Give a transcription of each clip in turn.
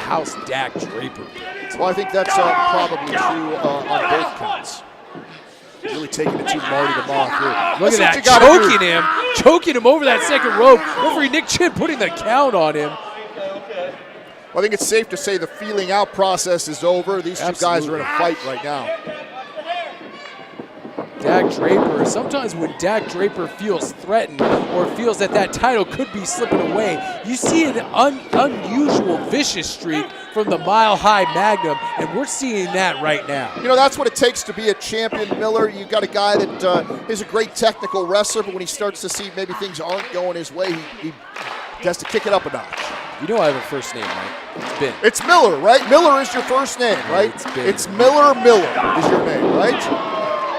powerhouse Dak Draper. Well, I think that's probably true on both counts. Really taking it to Marty the Moth here. Look at that, choking him over that second rope. Referee Nick Chin putting the count on him. Well, I think it's safe to say the feeling out process is over. These two guys are in a fight right now. Dak Draper, sometimes when Dak Draper feels threatened or feels that that title could be slipping away, you see an unusual vicious streak from the Mile High Magnum, and we're seeing that right now. You know, that's what it takes to be a champion, Miller. You got a guy that is a great technical wrestler, but when he starts to see maybe things aren't going his way, he has to kick it up a notch. You know I have a first name, right? It's Ben. It's Miller, right? Miller is your first name, right? It's Miller is your name, right?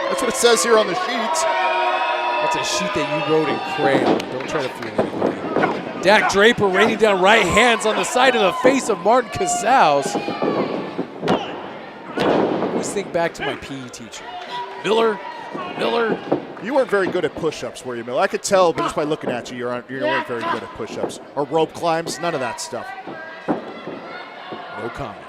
That's what it says here on the sheet. That's a sheet that you wrote in crayon. Don't try to fool anybody. Dak Draper raining down right hands on the side of the face of Marty Casaus. I always think back to my PE teacher. Miller. You weren't very good at push-ups, were you, Miller? I could tell just by looking at you, you weren't very good at push-ups. Or rope climbs, none of that stuff. No comment.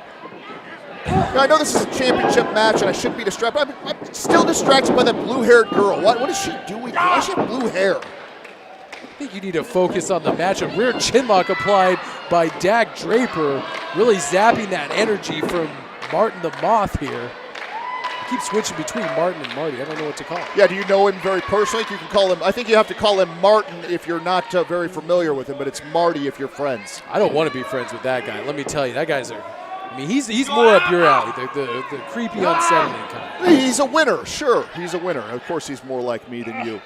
Now, I know this is a championship match, and I shouldn't be distracted, but I'm still distracted by that blue-haired girl. What is she doing? Why does she have blue hair? I think you need to focus on the matchup. Rear chinlock applied by Dak Draper, really zapping that energy from Martin the Moth here. I keep switching between Martin and Marty. I don't know what to call him. Yeah, do you know him very personally? You can call him, I think you have to call him Martin if you're not very familiar with him, but it's Marty if you're friends. I don't want to be friends with that guy. Let me tell you, that guy's I mean, he's more up your alley, the creepy, unsettling kind. He's a winner, sure. He's a winner. Of course, he's more like me than you.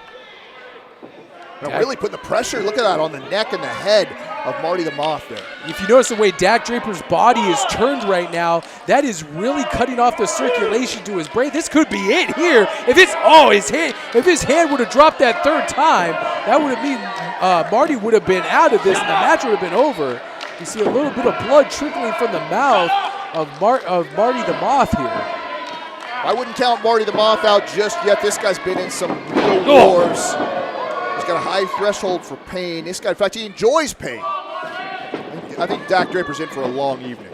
Now, really putting the pressure, look at that, on the neck and the head of Marty the Moth there. If you notice the way Dak Draper's body is turned right now, that is really cutting off the circulation to his brain. This could be it here. If his hand would have dropped that third time, that would have mean Marty would have been out of this and the match would have been over. You see a little bit of blood trickling from the mouth of Marty the Moth here. I wouldn't count Marty the Moth out just yet. This guy's been in some real wars. He's got a high threshold for pain. This guy, in fact, he enjoys pain. I think Dak Draper's in for a long evening.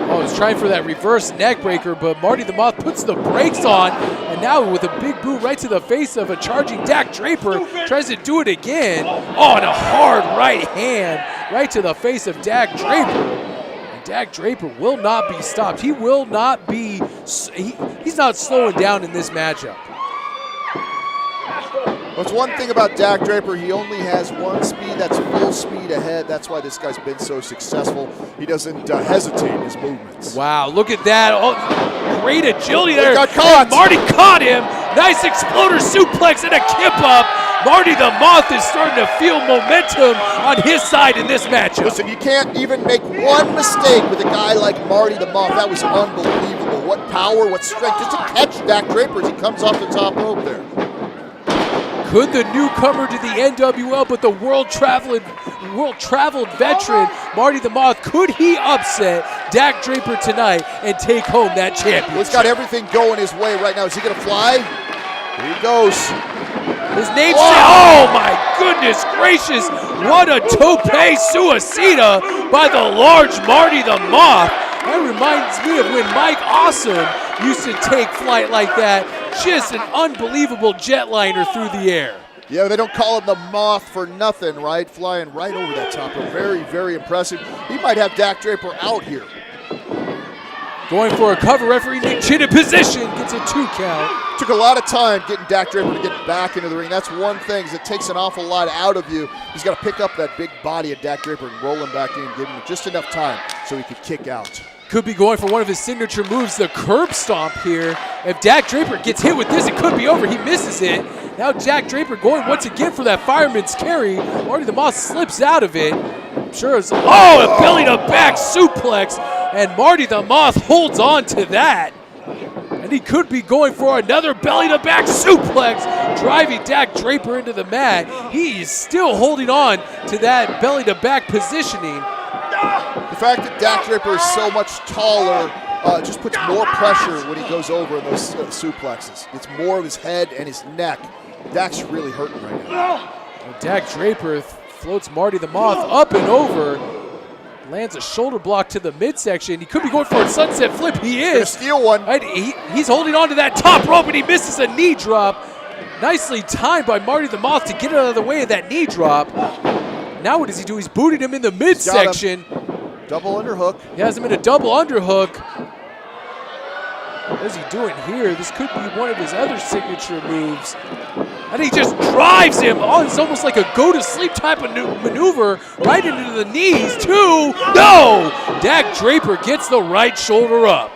Oh, he's trying for that reverse neck breaker, but Marty the Moth puts the brakes on, and now with a big boot right to the face of a charging Dak Draper, tries to do it again. Oh, and a hard right hand right to the face of Dak Draper. And Dak Draper will not be stopped. He will not be, he's not slowing down in this matchup. What's one thing about Dak Draper, he only has one speed, that's full speed ahead. That's why this guy's been so successful. He doesn't hesitate in his movements. Wow, look at that. Oh, great agility there. Got caught. Marty caught him. Nice exploder suplex and a kip up. Marty the Moth is starting to feel momentum on his side in this matchup. Listen, you can't even make one mistake with a guy like Marty the Moth. That was unbelievable. What power, what strength. Just to catch Dak Draper as he comes off the top rope there. Could the newcomer to the NWL, but the world-traveled veteran, Marty the Moth, could he upset Dak Draper tonight and take home that championship? Well, he's got everything going his way right now. Is he going to fly? Here he goes. His name's oh my goodness gracious! What a tope suicida by the large Marty the Moth. That reminds me of when Mike Awesome used to take flight like that. Just an unbelievable jetliner through the air. Yeah, they don't call him the Moth for nothing, right? Flying right over that top. Very, very impressive. He might have Dak Draper out here. Going for a cover, referee Nick Chin in position, gets a 2 count. Took a lot of time getting Dak Draper to get back into the ring. That's one thing, is it takes an awful lot out of you. He's got to pick up that big body of Dak Draper and roll him back in, give him just enough time so he could kick out. Could be going for one of his signature moves, the curb stomp here. If Dak Draper gets hit with this, it could be over. He misses it. Now Dak Draper going once again for that fireman's carry. Marty the Moth slips out of it. I'm sure it's, a belly-to-back suplex. And Marty the Moth holds on to that. And he could be going for another belly-to-back suplex, driving Dak Draper into the mat. He is still holding on to that belly-to-back positioning. The fact that Dak Draper is so much taller just puts more pressure when he goes over in those suplexes. It's more of his head and his neck. Dak's really hurting right now. Dak Draper floats Marty the Moth up and over. Lands a shoulder block to the midsection. He could be going for a sunset flip. He Gonna is. steal one. Right, he's holding on to that top rope, and he misses a knee drop. Nicely timed by Marty the Moth to get out of the way of that knee drop. Now what does he do? He's booting him in the midsection. Double underhook. He has him in a double underhook. What is he doing here? This could be one of his other signature moves. And he just drives him. Oh, it's almost like a go-to-sleep type of maneuver right into the knees. Two. No! Dak Draper gets the right shoulder up.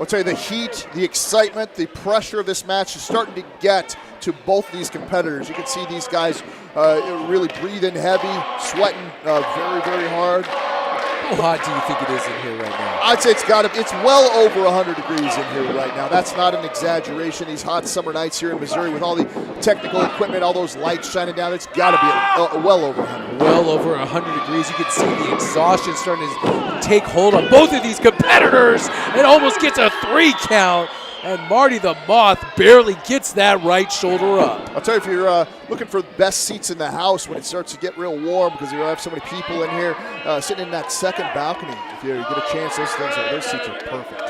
I'll tell you, the heat, the excitement, the pressure of this match is starting to get to both of these competitors. You can see these guys really breathing heavy, sweating very, very hard. How hot do you think it is in here right now? I'd say it's well over 100 degrees in here right now. That's not an exaggeration. These hot summer nights here in Missouri with all the technical equipment, all those lights shining down, it's got to be well over 100. Well over 100 degrees. You can see the exhaustion starting to take hold on both of these competitors. It almost gets a 3 count. And Marty the Moth barely gets that right shoulder up. I'll tell you, if you're looking for the best seats in the house when it starts to get real warm because you have so many people in here sitting in that second balcony, if you get a chance, those seats are perfect.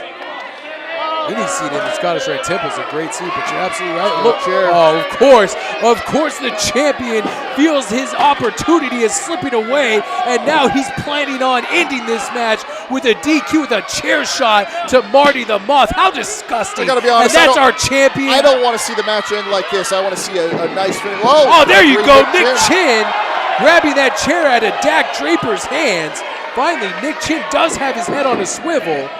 Any seat in the Scottish Rite Temple is a great seat, but you're absolutely right. Look, chair. Oh, of course the champion feels his opportunity is slipping away, and now he's planning on ending this match with a DQ with a chair shot to Marty the Moth. How disgusting. I gotta be honest, and that's our champion. I don't want to see the match end like this. I want to see a nice finish. Whoa, oh, there you go. Nick Chin grabbing that chair out of Dak Draper's hands. Finally, Nick Chin does have his head on a swivel.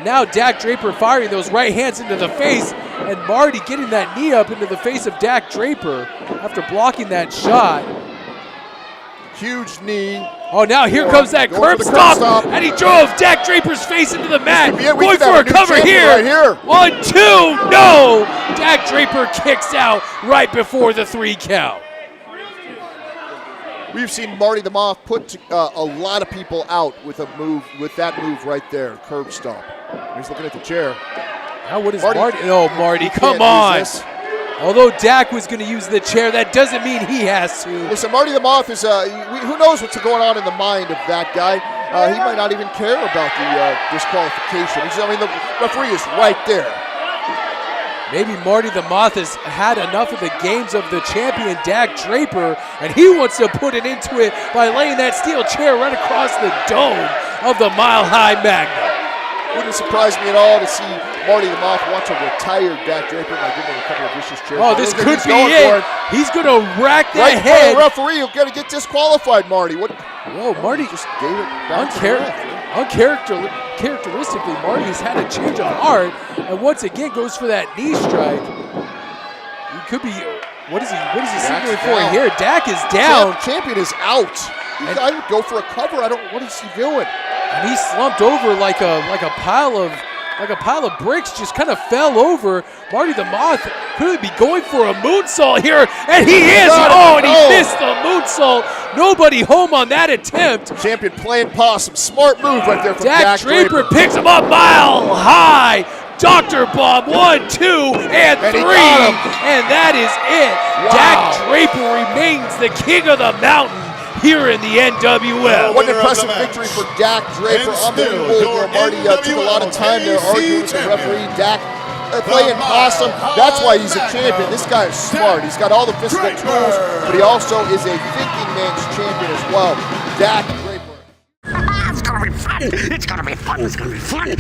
Now Dak Draper firing those right hands into the face, and Marty getting that knee up into the face of Dak Draper after blocking that shot. Huge knee. Oh, now here comes that curb stomp, and he drove Dak Draper's face into the mat. Going for a cover here. Right here. 1, 2, no! Dak Draper kicks out right before the 3 count. We've seen Marty the Moth put a lot of people out with that move right there, curb stomp. He's looking at the chair. Now what is Marty? Oh, Marty, come on. Although Dak was going to use the chair, that doesn't mean he has to. Listen, Marty the Moth is, who knows what's going on in the mind of that guy. He might not even care about the disqualification. The referee is right there. Maybe Marty the Moth has had enough of the games of the champion Dak Draper, and he wants to put it into it by laying that steel chair right across the dome of the Mile High Magnum. Wouldn't surprise me at all to see Marty the Moth want to retire Dak Draper by giving him a couple of vicious chairs. Oh, this could be it. He's going to rack that head. The referee, you're going to get disqualified, Marty. What? Whoa, Marty just gave it back to the ref. Uncharacteristically, Marty's had a change of heart, and once again goes for that knee strike. He could be. What is he signaling for here? Dak is down. Champion is out. I would go for a cover. What is he doing? And he slumped over like a pile of bricks, just kind of fell over. Marty the Moth could be going for a moonsault here, and he is. Oh, and he missed the moonsault. Nobody home on that attempt. Champion playing possum. Smart move right there from Dak Draper. Picks him up Mile High. Dr. Bomb, 1, 2, and 3. And that is it. Wow. Dak Draper remains the king of the mountain here in the NWL. What an impressive victory for Dak Draper. Unbelievable. Marty took a lot of time there arguing with the referee. Dak playing possum. That's why he's a champion. This guy is smart. He's got all the physical tools, but he also is a thinking man's champion as well. Dak Draper. It's gonna be fun. It's gonna be fun. It's gonna be fun.